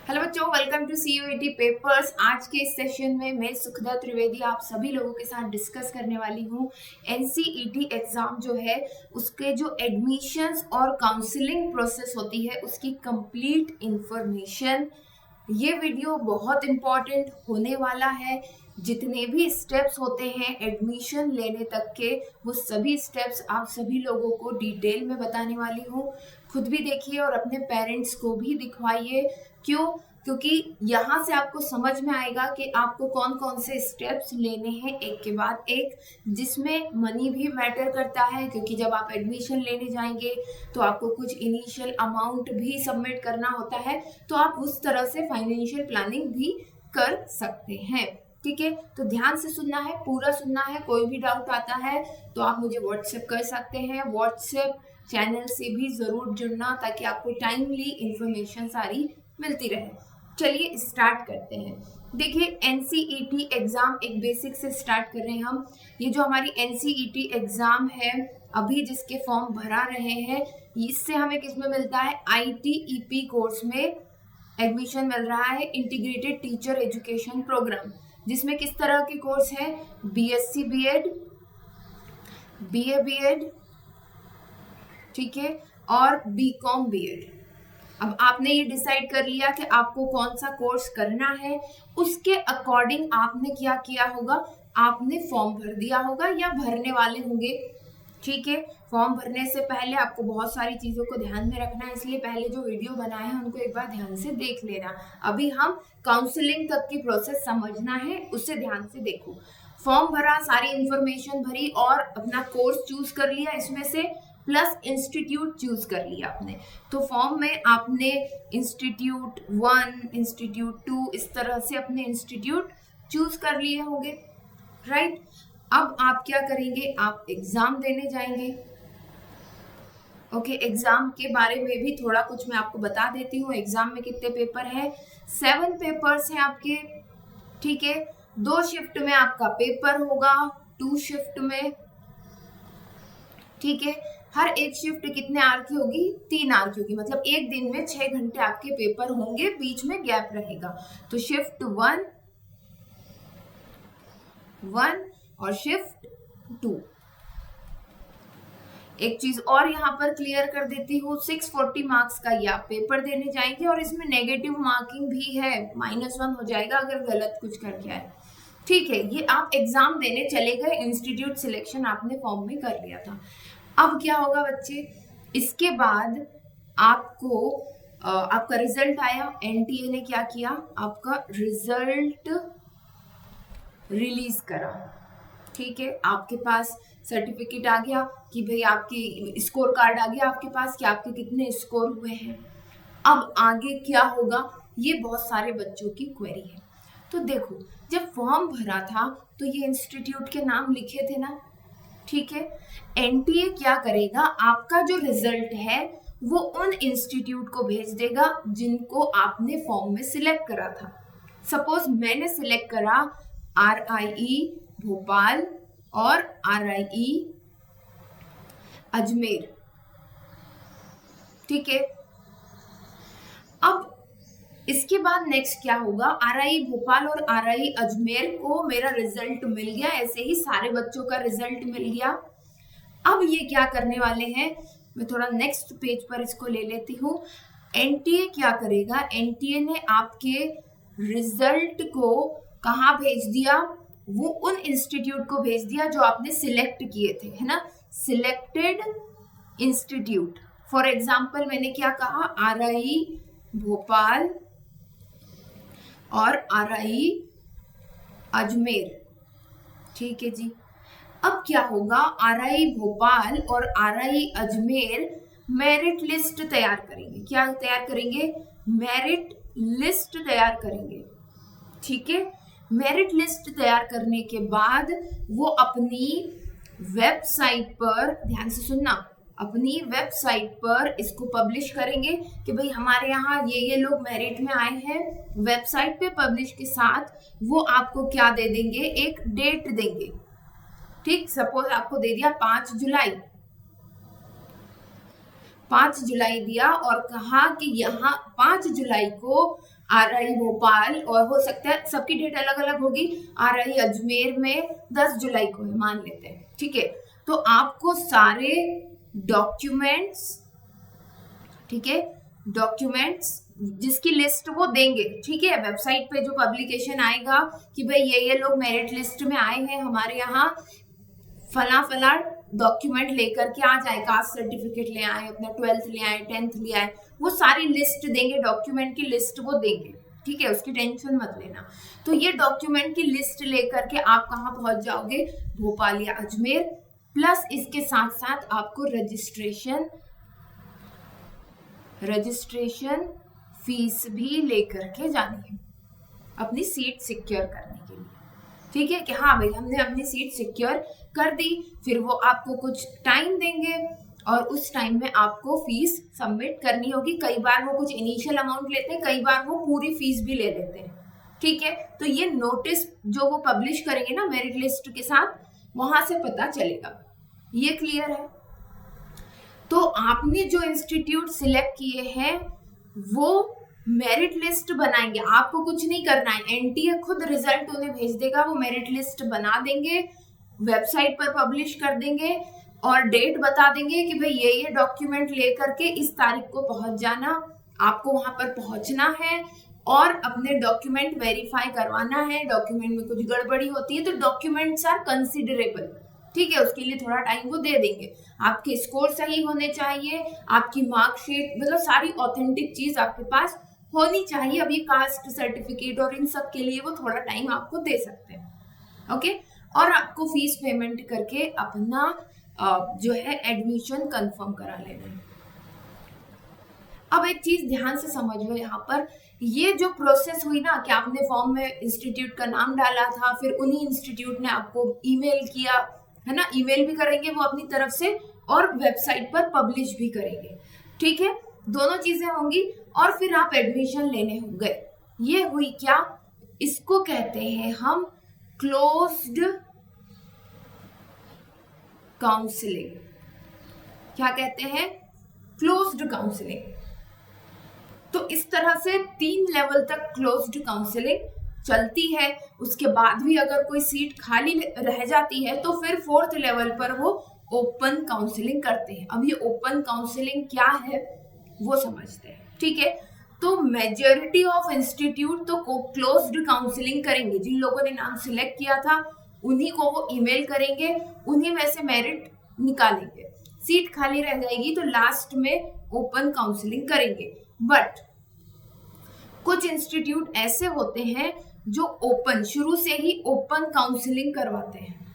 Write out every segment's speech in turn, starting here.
Hello बच्चों, welcome to CUET papers. आज के इस सेशन में मैं सुखदा त्रिवेदी आप सभी लोगों के साथ डिस्कस करने वाली हूँ एनसीईटी एग्जाम जो है उसके जो एडमिशंस और काउंसलिंग प्रोसेस होती है उसकी कंप्लीट इंफॉर्मेशन। ये वीडियो बहुत इम्पॉर्टेंट होने वाला है। जितने भी स्टेप्स होते हैं एडमिशन लेने तक के, वो सभी स्टेप्स आप सभी लोगों को डिटेल में बताने वाली हूँ। खुद भी देखिए और अपने पेरेंट्स को भी दिखवाइए। क्यों? क्योंकि यहाँ से आपको समझ में आएगा कि आपको कौन कौन से स्टेप्स लेने हैं एक के बाद एक, जिसमें मनी भी मैटर करता है। क्योंकि जब आप एडमिशन लेने जाएंगे तो आपको कुछ इनिशियल अमाउंट भी सबमिट करना होता है, तो आप उस तरह से फाइनेंशियल प्लानिंग भी कर सकते हैं। ठीक है, तो ध्यान से सुनना है, पूरा सुनना है। कोई भी डाउट आता है तो आप मुझे व्हाट्सएप कर सकते हैं। व्हाट्सएप चैनल से भी जरूर जुड़ना ताकि आपको टाइमली इंफॉर्मेशन सारी मिलती रहे। चलिए स्टार्ट करते हैं। देखिए, एनसीईटी एग्जाम एक बेसिक से स्टार्ट कर रहे हैं हम। ये जो हमारी एनसीईटी एग्जाम है अभी जिसके फॉर्म भरा रहे हैं, इससे हमें किसमें मिलता है? आईटीईपी कोर्स में एडमिशन मिल रहा है, इंटीग्रेटेड टीचर एजुकेशन प्रोग्राम, जिसमें किस तरह के कोर्स है? बीएससी बीएड, बीए बीएड, ठीक है, और बीकॉम बीएड। अब आपने ये डिसाइड कर लिया कि आपको कौन सा कोर्स करना है, उसके अकॉर्डिंग आपने क्या किया होगा? आपने फॉर्म भर दिया होगा या भरने वाले होंगे। ठीक है, फॉर्म भरने से पहले आपको बहुत सारी चीजों को ध्यान में रखना है, इसलिए पहले जो वीडियो बनाए हैं उनको एक बार ध्यान से देख लेना। अभी हम काउंसलिंग तक की प्रोसेस समझना है, उससे ध्यान से देखो। फॉर्म भरा, सारी इंफॉर्मेशन भरी और अपना कोर्स चूज कर लिया, इसमें से प्लस इंस्टीट्यूट चूज कर लिया आपने। तो फॉर्म में आपने इंस्टीट्यूट 1, इंस्टीट्यूट 2 इस तरह से अपने इंस्टीट्यूट चूज कर लिए होंगे, राइट। अब आप क्या करेंगे? आप एग्जाम देने जाएंगे। ओके, एग्जाम के बारे में भी थोड़ा कुछ मैं आपको बता देती हूँ। एग्जाम में कितने पेपर है? 7 पेपर्स हैं आपके। ठीक है, 2 शिफ्ट में आपका पेपर होगा, 2 शिफ्ट में। ठीक है, हर एक शिफ्ट कितने आवर की होगी? 3 आवर की होगी। मतलब एक दिन में 6 घंटे आपके पेपर होंगे, बीच में गैप रहेगा। तो शिफ्ट 1 और शिफ्ट 2। एक चीज और यहाँ पर क्लियर कर देती हूँ, 640 मार्क्स का ये आप पेपर देने जाएंगे और इसमें नेगेटिव मार्किंग भी है, -1 हो जाएगा अगर गलत कुछ करके आए। ठीक है, ये आप एग्जाम देने चले गए, इंस्टीट्यूट सिलेक्शन आपने फॉर्म में कर लिया था। अब क्या होगा बच्चे? इसके बाद आपको आपका रिजल्ट आया, एनटीए ने क्या किया? आपका रिजल्ट रिलीज करा। ठीक है, आपके पास सर्टिफिकेट आ गया कि भाई आपकी स्कोर कार्ड आ गया आपके पास कि आपके कितने स्कोर हुए हैं। अब आगे क्या होगा, ये बहुत सारे बच्चों की क्वेरी है। तो देखो, जब फॉर्म भरा था तो ये इंस्टीट्यूट के नाम लिखे थे ना। ठीक है, एनटीए क्या करेगा? आपका जो रिजल्ट है वो उन इंस्टीट्यूट को भेज देगा जिनको आपने फॉर्म में सिलेक्ट करा था। सपोज मैंने सिलेक्ट करा आरआईई भोपाल और आरआईई अजमेर। ठीक है, अब इसके बाद नेक्स्ट क्या होगा? आरआई भोपाल और आरआई अजमेर को मेरा रिजल्ट मिल गया, ऐसे ही सारे बच्चों का रिजल्ट मिल गया। अब ये क्या करने वाले हैं? मैं थोड़ा नेक्स्ट पेज पर इसको ले लेती हूँ। एनटीए क्या करेगा? एनटीए ने आपके रिजल्ट को कहाँ भेज दिया? वो उन इंस्टीट्यूट को भेज दिया जो आपने सिलेक्ट किए थे, है ना, सिलेक्टेड इंस्टीट्यूट। फॉर एग्जाम्पल मैंने क्या कहा? आरआई भोपाल और आरआई अजमेर। ठीक है जी, अब क्या होगा? आरआई भोपाल और आरआई अजमेर मेरिट लिस्ट तैयार करेंगे। क्या तैयार करेंगे? मेरिट लिस्ट तैयार करेंगे। ठीक है, मेरिट लिस्ट तैयार करने के बाद वो अपनी वेबसाइट पर, ध्यान से सुनना, अपनी वेबसाइट पर इसको पब्लिश करेंगे कि भाई हमारे यहाँ ये लोग मेरिट में आए हैं। वेबसाइट पे पब्लिश के साथ वो आपको क्या दे देंगे? एक डेट देंगे। ठीक, सपोज आपको दे दिया 5 जुलाई, 5 जुलाई दिया और कहा कि यहाँ 5 जुलाई को RI भोपाल, और हो सकता है सबकी डेट अलग अलग होगी, RI अजमेर में 10 जुलाई को है मान लेते हैं, ठीक है। तो आपको सारे डॉक्यूमेंट्स, ठीक है, डॉक्यूमेंट्स जिसकी लिस्ट वो देंगे, ठीक है, वेबसाइट पे जो पब्लिकेशन आएगा कि भाई ये लोग मेरिट लिस्ट में आए हैं हमारे यहाँ, फला फला डॉक्यूमेंट लेकर के आ जाए, कास्ट सर्टिफिकेट ले आए, अपना 12th ले आए, 10th ले आए, वो सारी लिस्ट देंगे, डॉक्यूमेंट की लिस्ट वो देंगे, ठीक है, उसकी टेंशन मत लेना। तो ये डॉक्यूमेंट की लिस्ट लेकर के आप कहाँ पहुंच जाओगे, भोपाल या अजमेर, प्लस इसके साथ साथ आपको रजिस्ट्रेशन फीस भी लेकर के जानी है अपनी सीट सिक्योर करने के लिए, ठीक है, कि हाँ भाई हमने अपनी सीट सिक्योर कर दी, फिर वो आपको कुछ टाइम देंगे और उस टाइम में आपको फीस सबमिट करनी होगी। कई बार वो कुछ इनिशियल अमाउंट लेते हैं, कई बार वो पूरी फीस भी ले लेते हैं, ठीक है। तो ये नोटिस जो वो पब्लिश करेंगे ना मेरिट लिस्ट के साथ, वहां से पता चलेगा। ये क्लियर है? तो आपने जो इंस्टीट्यूट सिलेक्ट किए हैं वो मेरिट लिस्ट बनाएंगे, आपको कुछ नहीं करना है, एनटीए खुद रिजल्ट उन्हें भेज देगा, वो मेरिट लिस्ट बना देंगे, वेबसाइट पर पब्लिश कर देंगे और डेट बता देंगे कि भाई ये डॉक्यूमेंट लेकर के इस तारीख को पहुंच जाना, आपको वहां पर पहुंचना है और अपने डॉक्यूमेंट वेरीफाई करवाना है। डॉक्यूमेंट में कुछ गड़बड़ी होती है तो डॉक्यूमेंट्स आर कंसिडरेबल, ठीक है, उसके लिए थोड़ा टाइम वो दे देंगे। आपके स्कोर सही होने चाहिए, आपकी मार्कशीट, मतलब सारी ऑथेंटिक चीज आपके पास होनी चाहिए। अब ये कास्ट सर्टिफिकेट और इन सब के लिए वो थोड़ा टाइम आपको दे सकते हैं, ओके। और आपको फीस पेमेंट करके अपना जो है एडमिशन कंफर्म करा लेना है। अब एक चीज ध्यान से समझ लो, यहाँ पर ये जो प्रोसेस हुई ना कि आपने फॉर्म में इंस्टीट्यूट का नाम डाला था, फिर उन्हीं इंस्टीट्यूट ने आपको ईमेल किया, है ना, ईमेल भी करेंगे वो अपनी तरफ से और वेबसाइट पर पब्लिश भी करेंगे, ठीक है, दोनों चीजें होंगी और फिर आप एडमिशन लेने हो गए। ये हुई क्या, इसको कहते हैं हम क्लोज्ड काउंसलिंग। क्या कहते हैं? Closed counselling. तो इस तरह से 3 लेवल तक क्लोज्ड काउंसलिंग चलती है। उसके बाद भी अगर कोई सीट खाली रह जाती है तो फिर 4th लेवल पर वो ओपन काउंसलिंग करते हैं। अब ये ओपन काउंसलिंग क्या है वो समझते हैं, ठीक है। तो मेजॉरिटी ऑफ इंस्टीट्यूट तो क्लोज्ड काउंसलिंग करेंगे, जिन लोगों ने नाम सिलेक्ट किया था उन्हीं को वो ईमेल करेंगे, उन्हीं में से मेरिट निकालेंगे। सीट खाली रह जाएगी तो लास्ट में ओपन काउंसलिंग करेंगे। बट कुछ इंस्टीट्यूट ऐसे होते हैं जो ओपन, शुरू से ही ओपन काउंसलिंग करवाते हैं।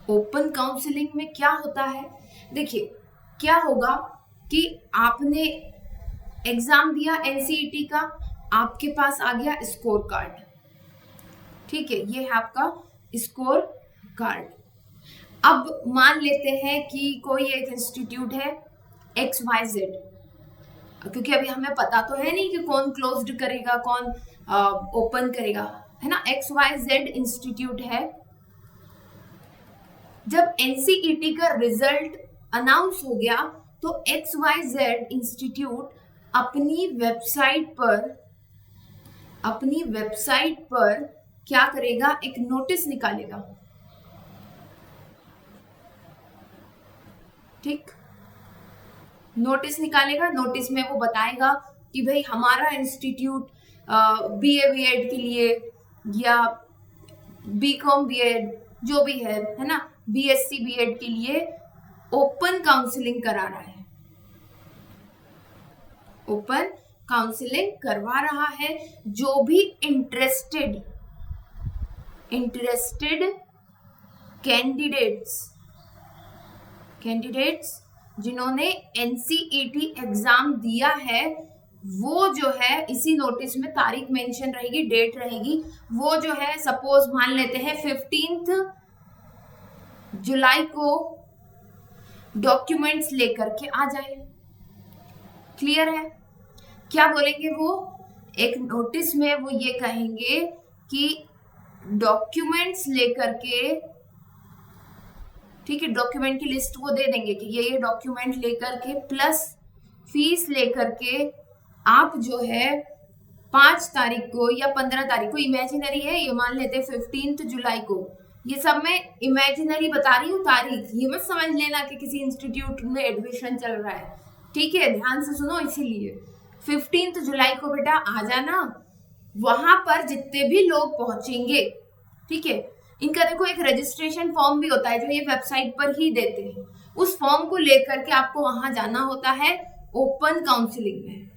ओपन काउंसलिंग में क्या होता है, देखिए क्या होगा कि आपने एग्जाम दिया एनसीईटी का, आपके पास आ गया स्कोर कार्ड, ठीक है, ये है आपका स्कोर कार्ड। अब मान लेते हैं कि कोई एक इंस्टीट्यूट है XYZ, क्योंकि अभी हमें पता तो है नहीं कि कौन क्लोज्ड करेगा कौन ओपन करेगा, है ना। XYZ इंस्टीट्यूट है। जब एनसीईटी का रिजल्ट अनाउंस हो गया तो XYZ इंस्टीट्यूट अपनी वेबसाइट पर क्या करेगा, एक नोटिस निकालेगा, ठीक, नोटिस निकालेगा। नोटिस में वो बताएगा कि भाई हमारा इंस्टीट्यूट BA BEd के लिए या BCom BEd जो भी है ना, BSc BEd के लिए ओपन काउंसलिंग करा रहा है, ओपन काउंसलिंग करवा रहा है। जो भी इंटरेस्टेड कैंडिडेट्स जिन्होंने एनसीईटी एग्जाम दिया है, वो जो है इसी नोटिस में तारीख मेंशन रहेगी, डेट रहेगी, वो जो है सपोज मान लेते हैं 15 जुलाई को डॉक्यूमेंट्स लेकर के आ जाए। क्लियर है? क्या बोलेंगे वो, एक नोटिस में वो ये कहेंगे कि डॉक्यूमेंट्स लेकर के, ठीक है, डॉक्यूमेंट की लिस्ट वो दे देंगे कि ये डॉक्यूमेंट लेकर के प्लस फीस लेकर के आप जो है 5 तारीख को या 15 तारीख को, इमेजिनरी है ये, मान लेते 15 जुलाई को, ये सब मैं इमेजिनरी बता रही हूँ तारीख, ये मत समझ लेना कि किसी इंस्टीट्यूट में एडमिशन चल रहा है, ठीक है, ध्यान से सुनो। इसीलिए 15 जुलाई को बेटा आ जाना, वहां पर जितने भी लोग पहुंचेंगे, ठीक है, इनका देखो एक रजिस्ट्रेशन फॉर्म भी होता है जो ये वेबसाइट पर ही देते हैं, उस फॉर्म को लेकर के आपको वहां जाना होता है ओपन काउंसलिंग में।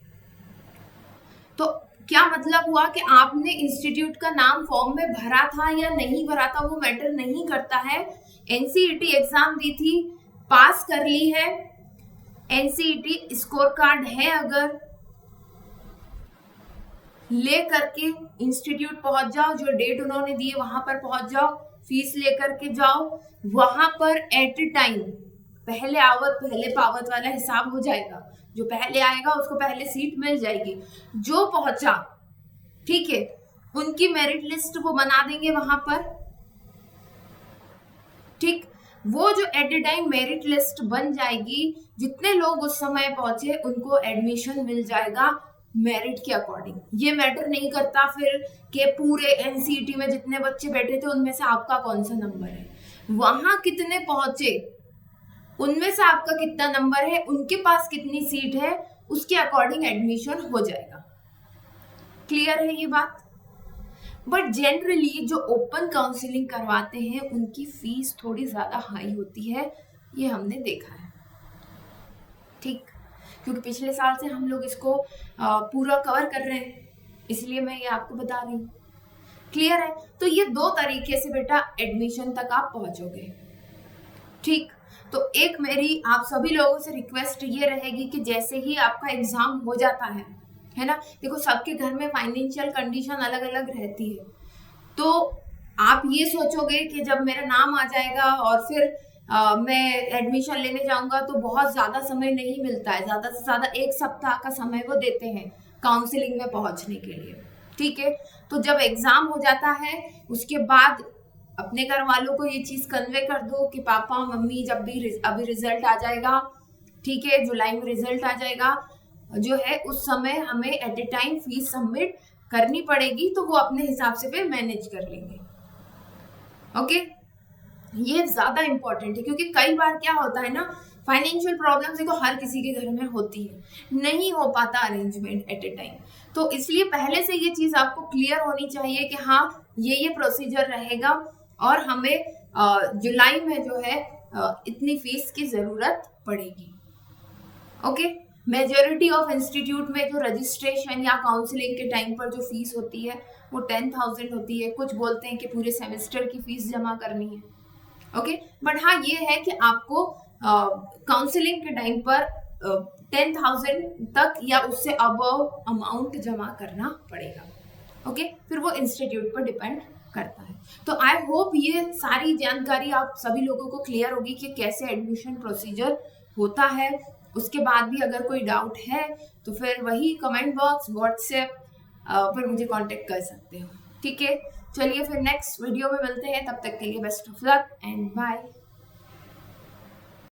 तो क्या मतलब हुआ कि आपने इंस्टीट्यूट का नाम फॉर्म में भरा था या नहीं भरा था वो मैटर नहीं करता है। एनसीईटी एग्जाम दी थी, पास कर ली है, एनसीईटी स्कोर कार्ड है, अगर ले करके इंस्टीट्यूट पहुंच जाओ, जो डेट उन्होंने दी है वहां पर पहुंच जाओ, फीस लेकर के जाओ, वहां पर एट टाइम पहले आवत पहले पावत वाला हिसाब हो जाएगा, जो पहले आएगा उसको पहले सीट मिल जाएगी, जो पहुंचा, ठीक है, उनकी मेरिट लिस्ट वो बना देंगे वहां पर, ठीक, वो जो at a time merit list बन जाएगी, जितने लोग उस समय पहुंचे उनको एडमिशन मिल जाएगा मेरिट के अकॉर्डिंग। ये मैटर नहीं करता फिर कि पूरे एनसीईटी में जितने बच्चे बैठे थे उनमें से आपका कौन सा नंबर है, वहां कितने पहुंचे उनमें से आपका कितना नंबर है, उनके पास कितनी सीट है, उसके अकॉर्डिंग एडमिशन हो जाएगा। क्लियर है ये बात? बट जनरली जो ओपन काउंसलिंग करवाते हैं उनकी फीस थोड़ी ज्यादा हाई होती है, ये हमने देखा है, ठीक, क्योंकि पिछले साल से हम लोग इसको पूरा कवर कर रहे हैं, इसलिए मैं ये आपको बता रही हूँ। क्लियर है? तो ये 2 तरीके से बेटा एडमिशन तक आप पहुंचोगे, ठीक। तो एक मेरी आप सभी लोगों से रिक्वेस्ट ये रहेगी कि जैसे ही आपका एग्जाम हो जाता है ना, देखो सबके घर में फाइनेंशियल कंडीशन अलग अलग रहती है, तो आप ये सोचोगे कि जब मेरा नाम आ जाएगा और फिर मैं एडमिशन लेने जाऊंगा तो बहुत ज्यादा समय नहीं मिलता है, ज्यादा से ज्यादा 1 सप्ताह का समय वो देते हैं काउंसलिंग में पहुंचने के लिए, ठीक है। तो जब एग्जाम हो जाता है उसके बाद अपने घर वालों को ये चीज कन्वे कर दो कि पापा मम्मी जब भी अभी रिजल्ट आ जाएगा, ठीक है, जुलाई में रिजल्ट आ जाएगा जो है, उस समय हमें at a time fees submit करनी पड़ेगी, तो वो अपने हिसाब से फिर मैनेज कर लेंगे। ओके, ये ज्यादा इंपॉर्टेंट है क्योंकि कई बार क्या होता है ना, फाइनेंशियल प्रॉब्लम देखो हर किसी के घर में होती है, नहीं हो पाता अरेंजमेंट एट ए टाइम, तो इसलिए पहले से ये चीज आपको क्लियर होनी चाहिए कि हाँ ये प्रोसीजर रहेगा और हमें जुलाई में जो है इतनी फीस की जरूरत पड़ेगी। ओके, मेजॉरिटी ऑफ इंस्टीट्यूट में जो रजिस्ट्रेशन या काउंसलिंग के टाइम पर जो फीस होती है वो 10,000 होती है, कुछ बोलते हैं कि पूरे सेमेस्टर की फीस जमा करनी है। ओके, बट हाँ ये है कि आपको काउंसलिंग के टाइम पर 10,000 तक या उससे अबव अमाउंट जमा करना पड़ेगा। ओके, फिर वो इंस्टीट्यूट पर डिपेंड करता है। तो आई होप ये सारी जानकारी आप सभी लोगों को क्लियर होगी कि कैसे एडमिशन प्रोसीजर होता है। उसके बाद भी अगर कोई डाउट है तो फिर वही कमेंट बॉक्स, व्हाट्सएप पर मुझे कांटेक्ट कर सकते हो, ठीक है। चलिए फिर नेक्स्ट वीडियो में मिलते हैं, तब तक के लिए best of luck and bye.